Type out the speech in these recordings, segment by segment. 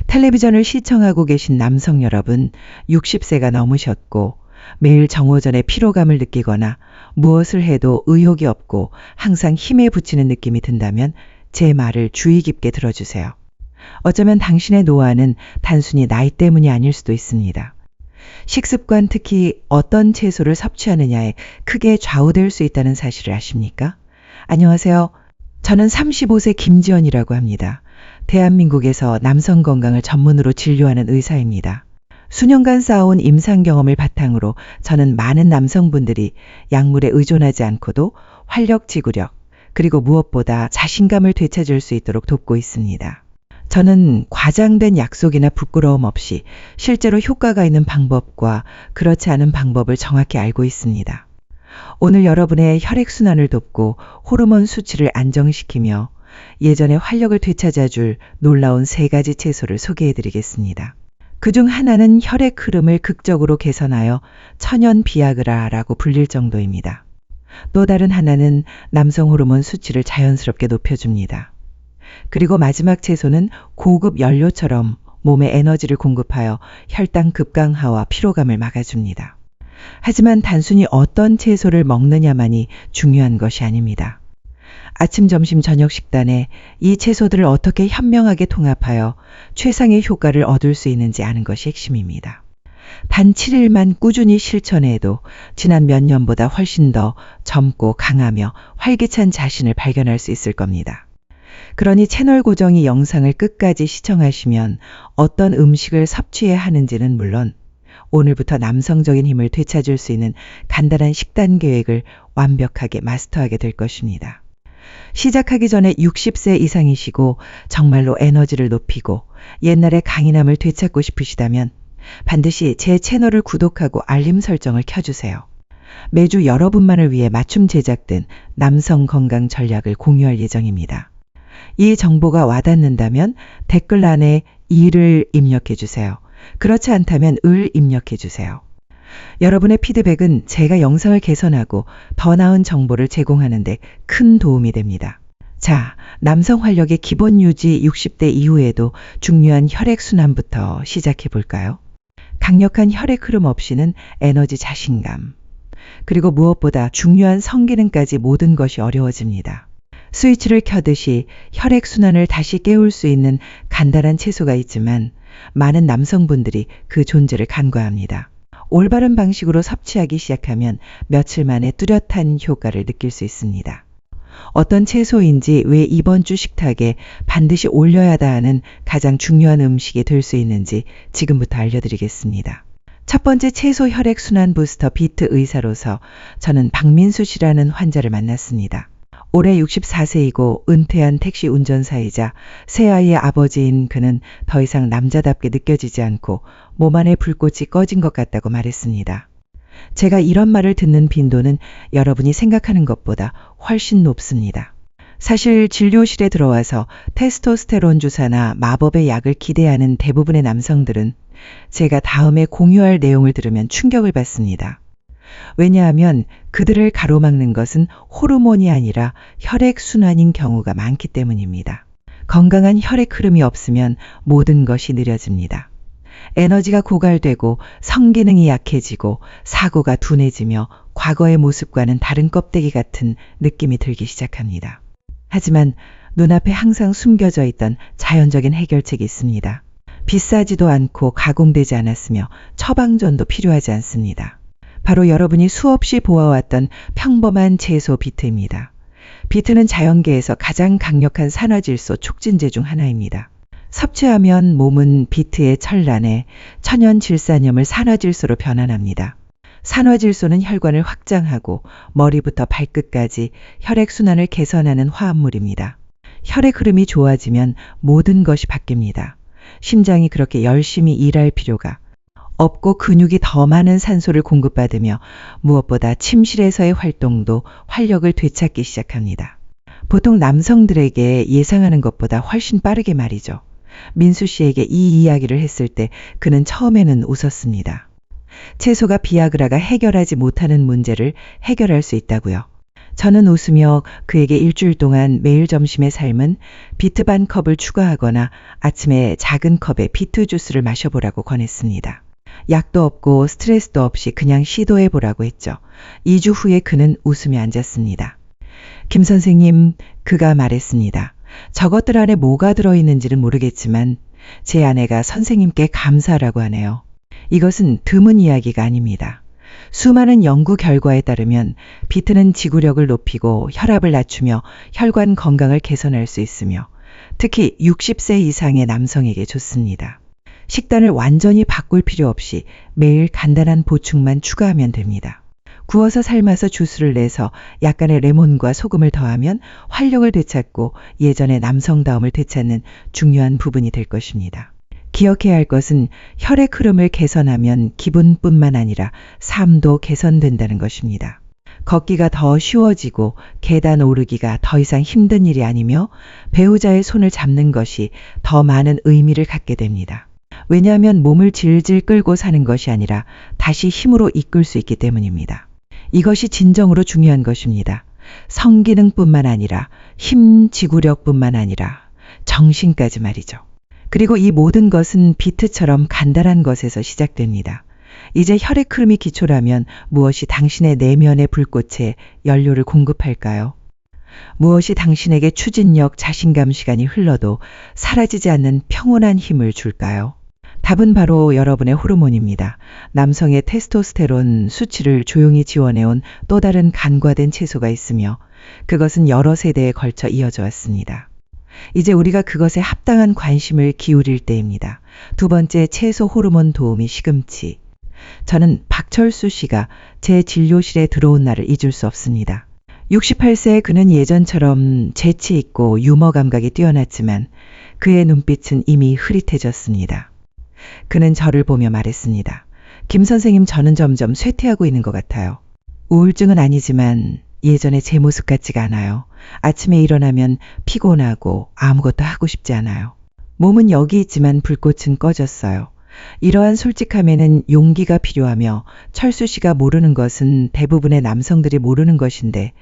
텔레비전을 시청하고 계신 남성 여러분, 60세가 넘으셨고 매일 정오전에 피로감을 느끼거나 무엇을 해도 의욕이 없고 항상 힘에 부치는 느낌이 든다면 제 말을 주의 깊게 들어주세요. 어쩌면 당신의 노화는 단순히 나이 때문이 아닐 수도 있습니다. 식습관, 특히 어떤 채소를 섭취하느냐에 크게 좌우될 수 있다는 사실을 아십니까? 안녕하세요. 저는 35세 김지연이라고 합니다. 대한민국에서 남성 건강을 전문으로 진료하는 의사입니다. 수년간 쌓아온 임상 경험을 바탕으로 저는 많은 남성분들이 약물에 의존하지 않고도 활력, 지구력, 그리고 무엇보다 자신감을 되찾을 수 있도록 돕고 있습니다. 저는 과장된 약속이나 부끄러움 없이 실제로 효과가 있는 방법과 그렇지 않은 방법을 정확히 알고 있습니다. 오늘 여러분의 혈액순환을 돕고 호르몬 수치를 안정시키며 예전의 활력을 되찾아줄 놀라운 3가지 채소를 소개해드리겠습니다. 그중 하나는 혈액 흐름을 극적으로 개선하여 천연 비아그라라고 불릴 정도입니다. 또 다른 하나는 남성 호르몬 수치를 자연스럽게 높여줍니다. 그리고 마지막 채소는 고급 연료처럼 몸에 에너지를 공급하여 혈당 급강하와 피로감을 막아줍니다. 하지만 단순히 어떤 채소를 먹느냐만이 중요한 것이 아닙니다. 아침, 점심, 저녁 식단에 이 채소들을 어떻게 현명하게 통합하여 최상의 효과를 얻을 수 있는지 아는 것이 핵심입니다. 단 7일만 꾸준히 실천해도 지난 몇 년보다 훨씬 더 젊고 강하며 활기찬 자신을 발견할 수 있을 겁니다. 그러니 채널 고정이 영상을 끝까지 시청하시면 어떤 음식을 섭취해야 하는지는 물론 오늘부터 남성적인 힘을 되찾을 수 있는 간단한 식단 계획을 완벽하게 마스터하게 될 것입니다. 시작하기 전에 60세 이상이시고 정말로 에너지를 높이고 옛날의 강인함을 되찾고 싶으시다면 반드시 제 채널을 구독하고 알림 설정을 켜주세요. 매주 여러분만을 위해 맞춤 제작된 남성 건강 전략을 공유할 예정입니다. 이 정보가 와닿는다면 댓글란에 이를 입력해주세요. 그렇지 않다면 을 입력해주세요. 여러분의 피드백은 제가 영상을 개선하고 더 나은 정보를 제공하는 데 큰 도움이 됩니다. 자, 남성 활력의 기본 유지 60대 이후에도 중요한 혈액순환부터 시작해 볼까요? 강력한 혈액 흐름 없이는 에너지, 자신감, 그리고 무엇보다 중요한 성기능까지 모든 것이 어려워집니다. 스위치를 켜듯이 혈액순환을 다시 깨울 수 있는 간단한 채소가 있지만 많은 남성분들이 그 존재를 간과합니다. 올바른 방식으로 섭취하기 시작하면 며칠 만에 뚜렷한 효과를 느낄 수 있습니다. 어떤 채소인지 왜 이번 주 식탁에 반드시 올려야다 하는 가장 중요한 음식이 될 수 있는지 지금부터 알려드리겠습니다. 첫 번째 채소 혈액순환 부스터 비트 의사로서 저는 박민수 씨라는 환자를 만났습니다. 올해 64세이고 은퇴한 택시 운전사이자 세 아이의 아버지인 그는 더 이상 남자답게 느껴지지 않고 몸 안에 불꽃이 꺼진 것 같다고 말했습니다. 제가 이런 말을 듣는 빈도는 여러분이 생각하는 것보다 훨씬 높습니다. 사실 진료실에 들어와서 테스토스테론 주사나 마법의 약을 기대하는 대부분의 남성들은 제가 다음에 공유할 내용을 들으면 충격을 받습니다. 왜냐하면 그들을 가로막는 것은 호르몬이 아니라 혈액순환인 경우가 많기 때문입니다. 건강한 혈액 흐름이 없으면 모든 것이 느려집니다. 에너지가 고갈되고 성기능이 약해지고 사고가 둔해지며 과거의 모습과는 다른 껍데기 같은 느낌이 들기 시작합니다. 하지만 눈앞에 항상 숨겨져 있던 자연적인 해결책이 있습니다. 비싸지도 않고 가공되지 않았으며 처방전도 필요하지 않습니다. 바로 여러분이 수없이 보아왔던 평범한 채소 비트입니다. 비트는 자연계에서 가장 강력한 산화질소 촉진제 중 하나입니다. 섭취하면 몸은 비트의 천란에 천연 질산염을 산화질소로 변환합니다. 산화질소는 혈관을 확장하고 머리부터 발끝까지 혈액순환을 개선하는 화합물입니다. 혈액 흐름이 좋아지면 모든 것이 바뀝니다. 심장이 그렇게 열심히 일할 필요가 없고 근육이 더 많은 산소를 공급받으며 무엇보다 침실에서의 활동도 활력을 되찾기 시작합니다. 보통 남성들에게 예상하는 것보다 훨씬 빠르게 말이죠. 민수 씨에게 이 이야기를 했을 때 그는 처음에는 웃었습니다. 채소가 비아그라가 해결하지 못하는 문제를 해결할 수 있다고요. 저는 웃으며 그에게 일주일 동안 매일 점심에 삶은 비트 반 컵을 추가하거나 아침에 작은 컵에 비트 주스를 마셔보라고 권했습니다. 약도 없고 스트레스도 없이 그냥 시도해보라고 했죠. 2주 후에 그는 웃으며 앉았습니다. 김 선생님, 그가 말했습니다. 저것들 안에 뭐가 들어있는지는 모르겠지만 제 아내가 선생님께 감사라고 하네요. 이것은 드문 이야기가 아닙니다. 수많은 연구 결과에 따르면 비트는 지구력을 높이고 혈압을 낮추며 혈관 건강을 개선할 수 있으며 특히 60세 이상의 남성에게 좋습니다. 식단을 완전히 바꿀 필요 없이 매일 간단한 보충만 추가하면 됩니다. 구워서 삶아서 주스를 내서 약간의 레몬과 소금을 더하면 활력을 되찾고 예전의 남성다움을 되찾는 중요한 부분이 될 것입니다. 기억해야 할 것은 혈액 흐름을 개선하면 기분뿐만 아니라 삶도 개선된다는 것입니다. 걷기가 더 쉬워지고 계단 오르기가 더 이상 힘든 일이 아니며 배우자의 손을 잡는 것이 더 많은 의미를 갖게 됩니다. 왜냐하면 몸을 질질 끌고 사는 것이 아니라 다시 힘으로 이끌 수 있기 때문입니다. 이것이 진정으로 중요한 것입니다. 성기능뿐만 아니라 힘, 지구력뿐만 아니라 정신까지 말이죠. 그리고 이 모든 것은 비트처럼 간단한 것에서 시작됩니다. 이제 혈액 흐름이 기초라면 무엇이 당신의 내면의 불꽃에 연료를 공급할까요? 무엇이 당신에게 추진력, 자신감 시간이 흘러도 사라지지 않는 평온한 힘을 줄까요? 답은 바로 여러분의 호르몬입니다. 남성의 테스토스테론 수치를 조용히 지원해온 또 다른 간과된 채소가 있으며 그것은 여러 세대에 걸쳐 이어져 왔습니다. 이제 우리가 그것에 합당한 관심을 기울일 때입니다. 두 번째 채소 호르몬 도우미 시금치. 저는 박철수 씨가 제 진료실에 들어온 날을 잊을 수 없습니다. 68세의 그는 예전처럼 재치 있고 유머 감각이 뛰어났지만 그의 눈빛은 이미 흐릿해졌습니다. 그는 저를 보며 말했습니다. 김 선생님, 저는 점점 쇠퇴하고 있는 것 같아요. 우울증은 아니지만 예전의 제 모습 같지가 않아요. 아침에 일어나면 피곤하고 아무것도 하고 싶지 않아요. 몸은 여기 있지만 불꽃은 꺼졌어요. 이러한 솔직함에는 용기가 필요하며 철수 씨가 모르는 것은 대부분의 남성들이 모르는 것인데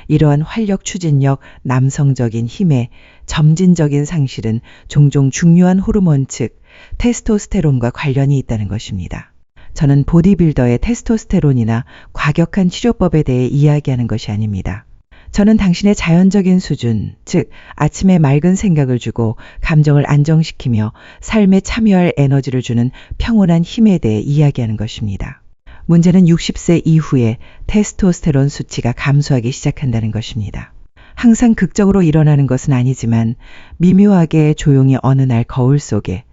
이러한 활력 추진력, 남성적인 힘의 점진적인 상실은 종종 중요한 호르몬 즉 테스토스테론과 관련이 있다는 것입니다. 저는 보디빌더의 테스토스테론이나 과격한 치료법에 대해 이야기하는 것이 아닙니다. 저는 당신의 자연적인 수준, 즉 아침에 맑은 생각을 주고 감정을 안정시키며 삶에 참여할 에너지를 주는 평온한 힘에 대해 이야기하는 것입니다. 문제는 60세 이후에 테스토스테론 수치가 감소하기 시작한다는 것입니다. 항상 극적으로 일어나는 것은 아니지만 미묘하게 조용히 어느 날 거울 속에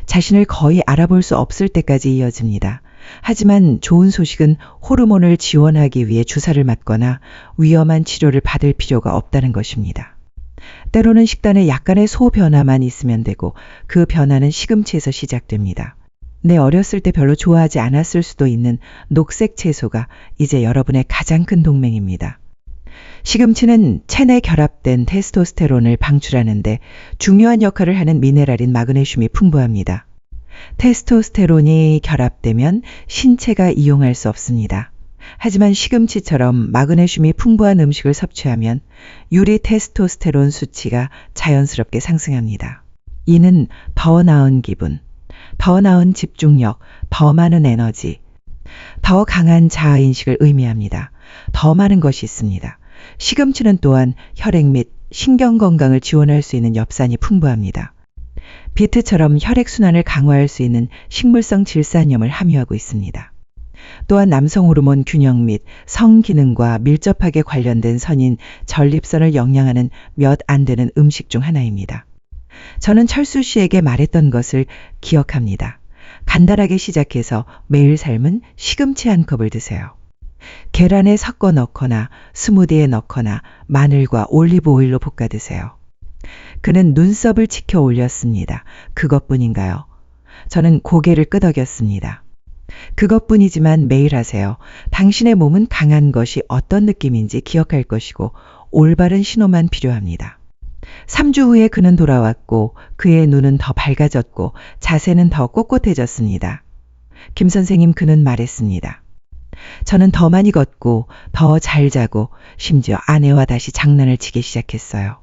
자신을 거의 알아볼 수 없을 때까지 이어집니다. 하지만 좋은 소식은 호르몬을 지원하기 위해 주사를 맞거나 위험한 치료를 받을 필요가 없다는 것입니다. 때로는 식단에 약간의 소변화만 있으면 되고 그 변화는 시금치에서 시작됩니다. 내 어렸을 때 별로 좋아하지 않았을 수도 있는 녹색 채소가 이제 여러분의 가장 큰 동맹입니다. 시금치는 체내 결합된 테스토스테론을 방출하는데 중요한 역할을 하는 미네랄인 마그네슘이 풍부합니다. 테스토스테론이 결합되면 신체가 이용할 수 없습니다. 하지만 시금치처럼 마그네슘이 풍부한 음식을 섭취하면 유리 테스토스테론 수치가 자연스럽게 상승합니다. 이는 더 나은 기분, 더 나은 집중력, 더 많은 에너지, 더 강한 자아인식을 의미합니다. 더 많은 것이 있습니다. 시금치는 또한 혈액 및 신경 건강을 지원할 수 있는 엽산이 풍부합니다. 비트처럼 혈액순환을 강화할 수 있는 식물성 질산염을 함유하고 있습니다. 또한 남성 호르몬 균형 및 성기능과 밀접하게 관련된 선인 전립선을 영양하는 몇 안 되는 음식 중 하나입니다. 저는 철수 씨에게 말했던 것을 기억합니다. 간단하게 시작해서 매일 삶은 시금치 한 컵을 드세요. 계란에 섞어 넣거나 스무디에 넣거나 마늘과 올리브 오일로 볶아 드세요. 그는 눈썹을 치켜 올렸습니다. 그것뿐인가요? 저는 고개를 끄덕였습니다. 그것뿐이지만 매일 하세요. 당신의 몸은 강한 것이 어떤 느낌인지 기억할 것이고 올바른 신호만 필요합니다. 3주 후에 그는 돌아왔고 그의 눈은 더 밝아졌고 자세는 더 꼿꼿해졌습니다. 김 선생님, 그는 말했습니다. 저는 더 많이 걷고 더 잘 자고 심지어 아내와 다시 장난을 치기 시작했어요.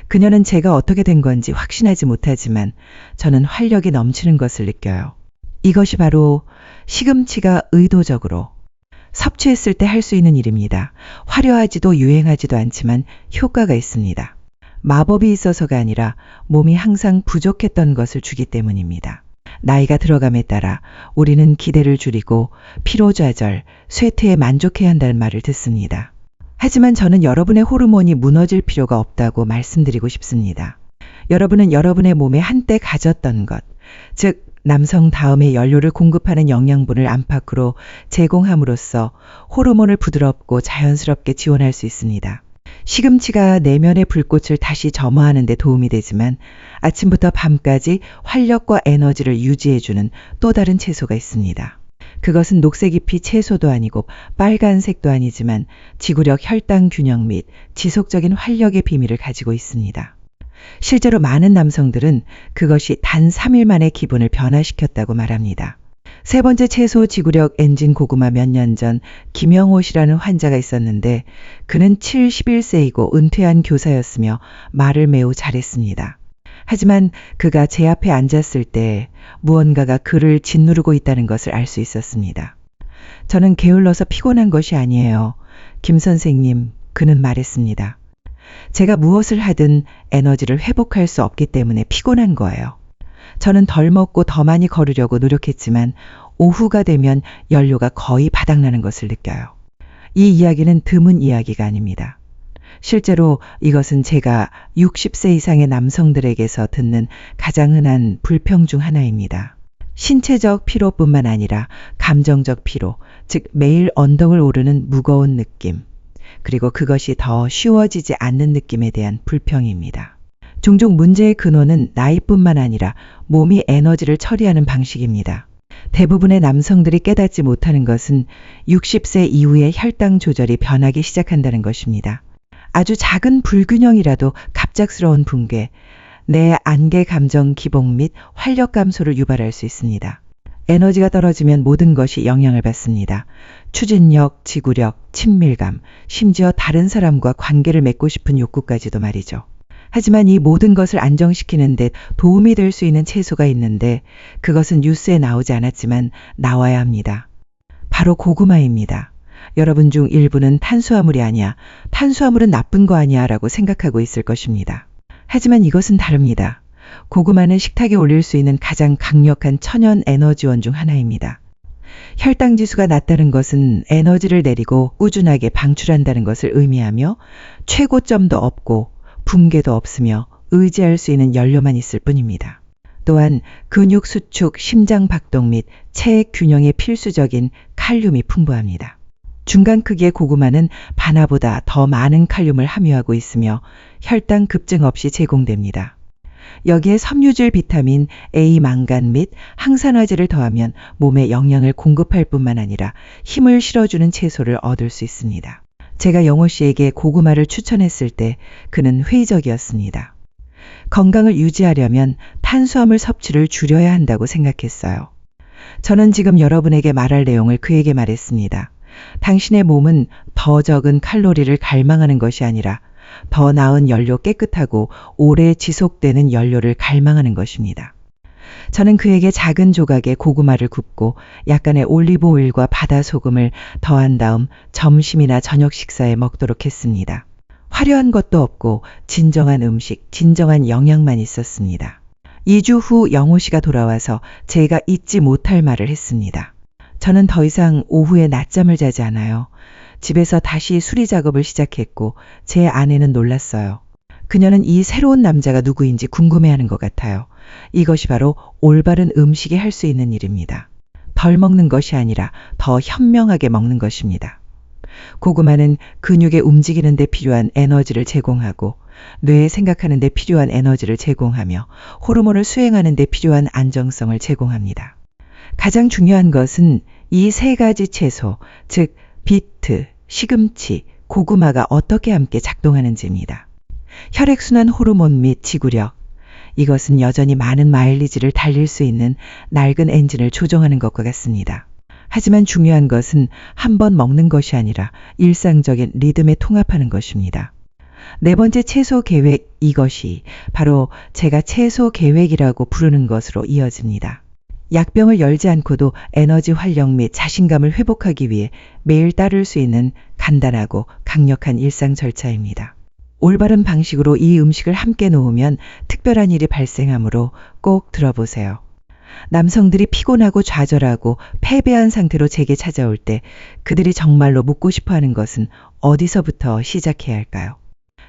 그녀는 제가 어떻게 된 건지 확신하지 못하지만 저는 활력이 넘치는 것을 느껴요. 이것이 바로 시금치가 의도적으로 섭취했을 때 할 수 있는 일입니다. 화려하지도 유행하지도 않지만 효과가 있습니다. 마법이 있어서가 아니라 몸이 항상 부족했던 것을 주기 때문입니다. 나이가 들어감에 따라 우리는 기대를 줄이고 피로좌절, 쇠퇴에 만족해야 한다는 말을 듣습니다. 하지만 저는 여러분의 호르몬이 무너질 필요가 없다고 말씀드리고 싶습니다. 여러분은 여러분의 몸에 한때 가졌던 것, 즉 남성 다음에 연료를 공급하는 영양분을 안팎으로 제공함으로써 호르몬을 부드럽고 자연스럽게 지원할 수 있습니다. 시금치가 내면의 불꽃을 다시 점화하는 데 도움이 되지만 아침부터 밤까지 활력과 에너지를 유지해주는 또 다른 채소가 있습니다. 그것은 녹색잎이 채소도 아니고 빨간색도 아니지만 지구력 혈당 균형 및 지속적인 활력의 비밀을 가지고 있습니다. 실제로 많은 남성들은 그것이 단 3일 만에 기분을 변화시켰다고 말합니다. 세 번째 채소 지구력 엔진 고구마 몇 년 전 김영호 씨라는 환자가 있었는데 그는 71세이고 은퇴한 교사였으며 말을 매우 잘했습니다. 하지만 그가 제 앞에 앉았을 때 무언가가 그를 짓누르고 있다는 것을 알 수 있었습니다. 저는 게을러서 피곤한 것이 아니에요. 김 선생님, 그는 말했습니다. 제가 무엇을 하든 에너지를 회복할 수 없기 때문에 피곤한 거예요. 저는 덜 먹고 더 많이 걸으려고 노력했지만 오후가 되면 연료가 거의 바닥나는 것을 느껴요. 이 이야기는 드문 이야기가 아닙니다. 실제로 이것은 제가 60세 이상의 남성들에게서 듣는 가장 흔한 불평 중 하나입니다. 신체적 피로뿐만 아니라 감정적 피로, 즉 매일 언덕을 오르는 무거운 느낌, 그리고 그것이 더 쉬워지지 않는 느낌에 대한 불평입니다. 종종 문제의 근원은 나이뿐만 아니라 몸이 에너지를 처리하는 방식입니다. 대부분의 남성들이 깨닫지 못하는 것은 60세 이후에 혈당 조절이 변하기 시작한다는 것입니다. 아주 작은 불균형이라도 갑작스러운 붕괴, 내 안개 감정 기복 및 활력 감소를 유발할 수 있습니다. 에너지가 떨어지면 모든 것이 영향을 받습니다. 추진력, 지구력, 친밀감, 심지어 다른 사람과 관계를 맺고 싶은 욕구까지도 말이죠. 하지만 이 모든 것을 안정시키는 데 도움이 될 수 있는 채소가 있는데 그것은 뉴스에 나오지 않았지만 나와야 합니다. 바로 고구마입니다. 여러분 중 일부는 탄수화물이 아니야, 탄수화물은 나쁜 거 아니야 라고 생각하고 있을 것입니다. 하지만 이것은 다릅니다. 고구마는 식탁에 올릴 수 있는 가장 강력한 천연 에너지원 중 하나입니다. 혈당 지수가 낮다는 것은 에너지를 내리고 꾸준하게 방출한다는 것을 의미하며 최고점도 없고 붕괴도 없으며 의지할 수 있는 연료만 있을 뿐입니다. 또한 근육 수축, 심장 박동 및 체액 균형에 필수적인 칼륨이 풍부합니다. 중간 크기의 고구마는 바나보다 더 많은 칼륨을 함유하고 있으며 혈당 급증 없이 제공됩니다. 여기에 섬유질 비타민 A, 망간 및 항산화제를 더하면 몸에 영양을 공급할 뿐만 아니라 힘을 실어주는 채소를 얻을 수 있습니다. 제가 영호 씨에게 고구마를 추천했을 때 그는 회의적이었습니다. 건강을 유지하려면 탄수화물 섭취를 줄여야 한다고 생각했어요. 저는 지금 여러분에게 말할 내용을 그에게 말했습니다. 당신의 몸은 더 적은 칼로리를 갈망하는 것이 아니라 더 나은 연료, 깨끗하고 오래 지속되는 연료를 갈망하는 것입니다. 저는 그에게 작은 조각의 고구마를 굽고 약간의 올리브 오일과 바다 소금을 더한 다음 점심이나 저녁 식사에 먹도록 했습니다. 화려한 것도 없고 진정한 음식, 진정한 영양만 있었습니다. 2주 후 영호 씨가 돌아와서 제가 잊지 못할 말을 했습니다. 저는 더 이상 오후에 낮잠을 자지 않아요. 집에서 다시 수리 작업을 시작했고 제 아내는 놀랐어요. 그녀는 이 새로운 남자가 누구인지 궁금해하는 것 같아요. 이것이 바로 올바른 음식이 할 수 있는 일입니다. 덜 먹는 것이 아니라 더 현명하게 먹는 것입니다. 고구마는 근육에 움직이는 데 필요한 에너지를 제공하고 뇌에 생각하는 데 필요한 에너지를 제공하며 호르몬을 수행하는 데 필요한 안정성을 제공합니다. 가장 중요한 것은 이 세 가지 채소, 즉 비트, 시금치, 고구마가 어떻게 함께 작동하는지입니다. 혈액순환 호르몬 및 지구력, 이것은 여전히 많은 마일리지를 달릴 수 있는 낡은 엔진을 조정하는 것과 같습니다. 하지만 중요한 것은 한 번 먹는 것이 아니라 일상적인 리듬에 통합하는 것입니다. 네 번째 채소 계획, 이것이 바로 제가 채소 계획이라고 부르는 것으로 이어집니다. 약병을 열지 않고도 에너지 활력 및 자신감을 회복하기 위해 매일 따를 수 있는 간단하고 강력한 일상 절차입니다. 올바른 방식으로 이 음식을 함께 놓으면 특별한 일이 발생하므로 꼭 들어보세요. 남성들이 피곤하고 좌절하고 패배한 상태로 제게 찾아올 때 그들이 정말로 묻고 싶어 하는 것은 어디서부터 시작해야 할까요?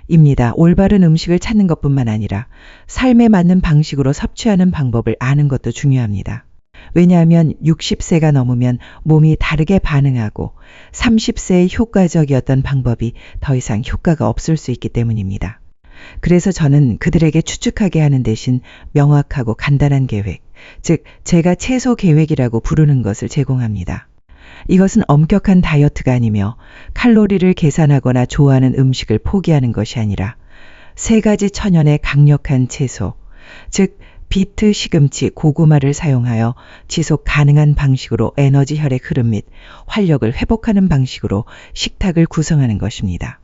입니다. 올바른 음식을 찾는 것뿐만 아니라 삶에 맞는 방식으로 섭취하는 방법을 아는 것도 중요합니다. 왜냐하면 60세가 넘으면 몸이 다르게 반응하고 30세의 효과적이었던 방법이 더 이상 효과가 없을 수 있기 때문입니다. 그래서 저는 그들에게 추측하게 하는 대신 명확하고 간단한 계획, 즉 제가 채소 계획이라고 부르는 것을 제공합니다. 이것은 엄격한 다이어트가 아니며 칼로리를 계산하거나 좋아하는 음식을 포기하는 것이 아니라 3가지 천연의 강력한 채소, 즉 비트, 시금치, 고구마를 사용하여 지속 가능한 방식으로 에너지 혈액 흐름 및 활력을 회복하는 방식으로 식탁을 구성하는 것입니다.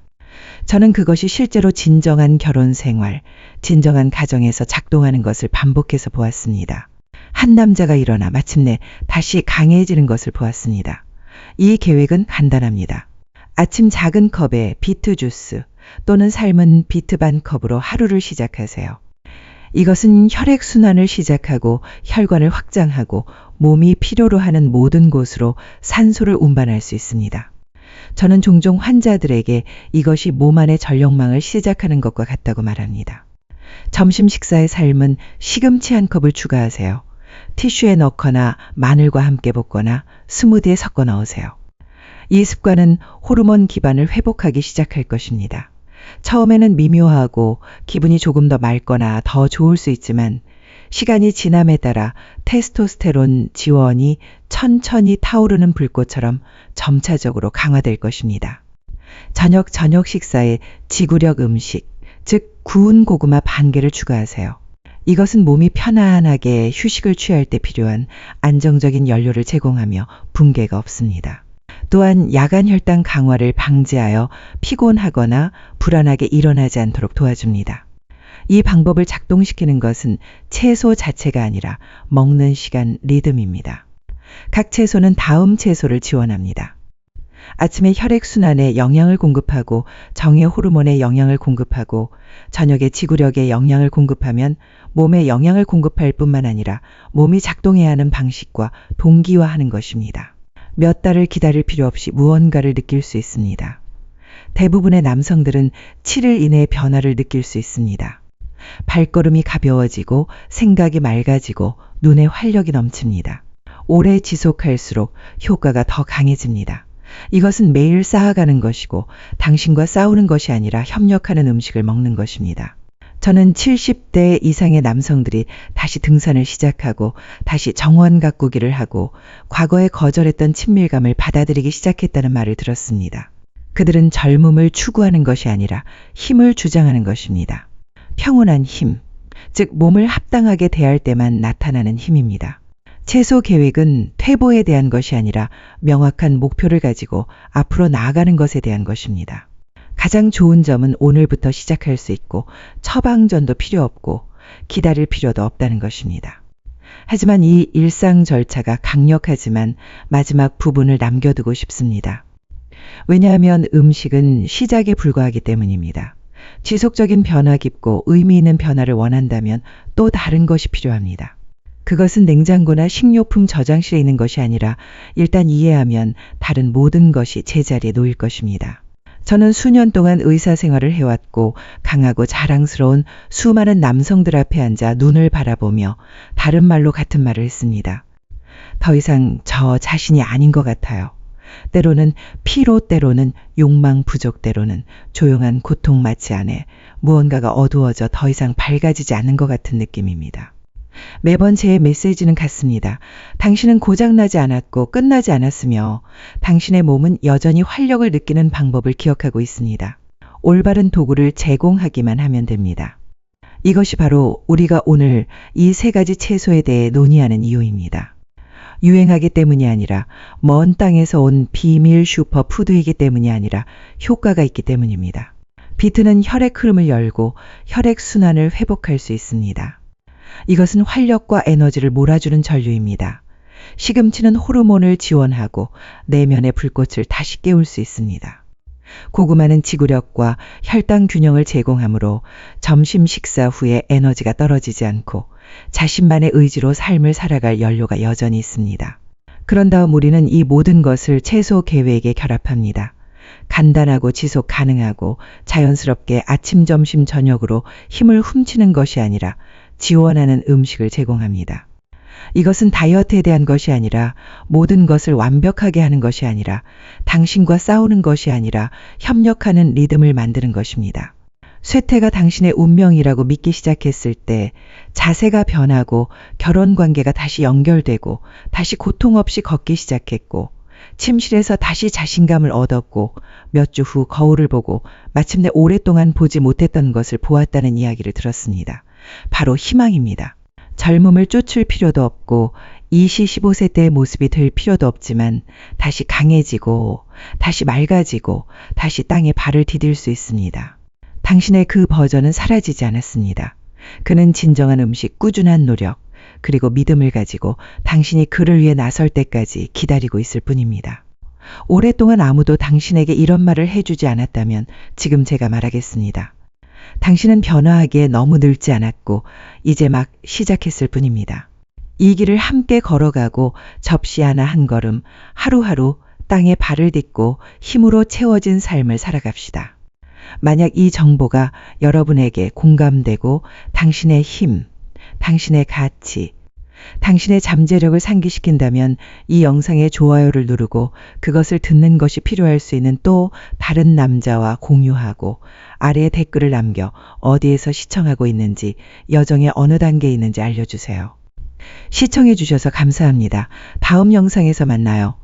저는 그것이 실제로 진정한 결혼 생활, 진정한 가정에서 작동하는 것을 반복해서 보았습니다. 한 남자가 일어나 마침내 다시 강해지는 것을 보았습니다. 이 계획은 간단합니다. 아침 작은 컵에 비트 주스 또는 삶은 비트 반 컵으로 하루를 시작하세요. 이것은 혈액순환을 시작하고 혈관을 확장하고 몸이 필요로 하는 모든 곳으로 산소를 운반할 수 있습니다. 저는 종종 환자들에게 이것이 몸 안의 전력망을 시작하는 것과 같다고 말합니다. 점심 식사에 삶은 시금치 한 컵을 추가하세요. 티슈에 넣거나 마늘과 함께 볶거나 스무디에 섞어 넣으세요. 이 습관은 호르몬 기반을 회복하기 시작할 것입니다. 처음에는 미묘하고 기분이 조금 더 맑거나 더 좋을 수 있지만 시간이 지남에 따라 테스토스테론 지원이 천천히 타오르는 불꽃처럼 점차적으로 강화될 것입니다. 저녁 식사에 지구력 음식, 즉 구운 고구마 반 개를 추가하세요. 이것은 몸이 편안하게 휴식을 취할 때 필요한 안정적인 연료를 제공하며 붕괴가 없습니다. 또한 야간 혈당 강화를 방지하여 피곤하거나 불안하게 일어나지 않도록 도와줍니다. 이 방법을 작동시키는 것은 채소 자체가 아니라 먹는 시간 리듬입니다. 각 채소는 다음 채소를 지원합니다. 아침에 혈액순환에 영양을 공급하고 정의 호르몬에 영양을 공급하고 저녁에 지구력에 영양을 공급하면 몸에 영양을 공급할 뿐만 아니라 몸이 작동해야 하는 방식과 동기화하는 것입니다. 몇 달을 기다릴 필요 없이 무언가를 느낄 수 있습니다. 대부분의 남성들은 7일 이내에 변화를 느낄 수 있습니다. 발걸음이 가벼워지고 생각이 맑아지고 눈에 활력이 넘칩니다. 오래 지속할수록 효과가 더 강해집니다. 이것은 매일 쌓아가는 것이고 당신과 싸우는 것이 아니라 협력하는 음식을 먹는 것입니다. 저는 70대 이상의 남성들이 다시 등산을 시작하고 다시 정원 가꾸기를 하고 과거에 거절했던 친밀감을 받아들이기 시작했다는 말을 들었습니다. 그들은 젊음을 추구하는 것이 아니라 힘을 주장하는 것입니다. 평온한 힘, 즉 몸을 합당하게 대할 때만 나타나는 힘입니다. 채소 계획은 퇴보에 대한 것이 아니라 명확한 목표를 가지고 앞으로 나아가는 것에 대한 것입니다. 가장 좋은 점은 오늘부터 시작할 수 있고 처방전도 필요 없고 기다릴 필요도 없다는 것입니다. 하지만 이 일상 절차가 강력하지만 마지막 부분을 남겨두고 싶습니다. 왜냐하면 음식은 시작에 불과하기 때문입니다. 지속적인 변화 깊고 의미 있는 변화를 원한다면 또 다른 것이 필요합니다. 그것은 냉장고나 식료품 저장실에 있는 것이 아니라 일단 이해하면 다른 모든 것이 제자리에 놓일 것입니다. 저는 수년 동안 의사 생활을 해왔고 강하고 자랑스러운 수많은 남성들 앞에 앉아 눈을 바라보며 다른 말로 같은 말을 했습니다. 더 이상 저 자신이 아닌 것 같아요. 때로는 피로, 때로는 욕망 부족, 때로는 조용한 고통 맞지 않에 무언가가 어두워져 더 이상 밝아지지 않는 것 같은 느낌입니다. 매번 제 메시지는 같습니다. 당신은 고장나지 않았고 끝나지 않았으며 당신의 몸은 여전히 활력을 느끼는 방법을 기억하고 있습니다. 올바른 도구를 제공하기만 하면 됩니다. 이것이 바로 우리가 오늘 이 3가지 채소에 대해 논의하는 이유입니다. 유행하기 때문이 아니라 먼 땅에서 온 비밀 슈퍼푸드이기 때문이 아니라 효과가 있기 때문입니다. 비트는 혈액 흐름을 열고 혈액 순환을 회복할 수 있습니다. 이것은 활력과 에너지를 몰아주는 전류입니다. 시금치는 호르몬을 지원하고 내면의 불꽃을 다시 깨울 수 있습니다. 고구마는 지구력과 혈당 균형을 제공하므로 점심 식사 후에 에너지가 떨어지지 않고 자신만의 의지로 삶을 살아갈 연료가 여전히 있습니다. 그런 다음 우리는 이 모든 것을 채소 계획에 결합합니다. 간단하고 지속 가능하고 자연스럽게 아침, 점심, 저녁으로 힘을 훔치는 것이 아니라 지원하는 음식을 제공합니다. 이것은 다이어트에 대한 것이 아니라 모든 것을 완벽하게 하는 것이 아니라 당신과 싸우는 것이 아니라 협력하는 리듬을 만드는 것입니다. 쇠퇴가 당신의 운명이라고 믿기 시작했을 때 자세가 변하고 결혼 관계가 다시 연결되고 다시 고통 없이 걷기 시작했고 침실에서 다시 자신감을 얻었고 몇 주 후 거울을 보고 마침내 오랫동안 보지 못했던 것을 보았다는 이야기를 들었습니다. 바로 희망입니다. 젊음을 쫓을 필요도 없고 20, 15세 때의 모습이 될 필요도 없지만 다시 강해지고 다시 맑아지고 다시 땅에 발을 디딜 수 있습니다. 당신의 그 버전은 사라지지 않았습니다. 그는 진정한 음식, 꾸준한 노력, 그리고 믿음을 가지고 당신이 그를 위해 나설 때까지 기다리고 있을 뿐입니다. 오랫동안 아무도 당신에게 이런 말을 해주지 않았다면 지금 제가 말하겠습니다. 당신은 변화하기에 너무 늙지 않았고 이제 막 시작했을 뿐입니다. 이 길을 함께 걸어가고 접시 하나 한 걸음 하루하루 땅에 발을 딛고 힘으로 채워진 삶을 살아갑시다. 만약 이 정보가 여러분에게 공감되고 당신의 힘, 당신의 가치, 당신의 잠재력을 상기시킨다면 이 영상에 좋아요를 누르고 그것을 듣는 것이 필요할 수 있는 또 다른 남자와 공유하고 아래에 댓글을 남겨 어디에서 시청하고 있는지, 여정의 어느 단계에 있는지 알려주세요. 시청해 주셔서 감사합니다. 다음 영상에서 만나요.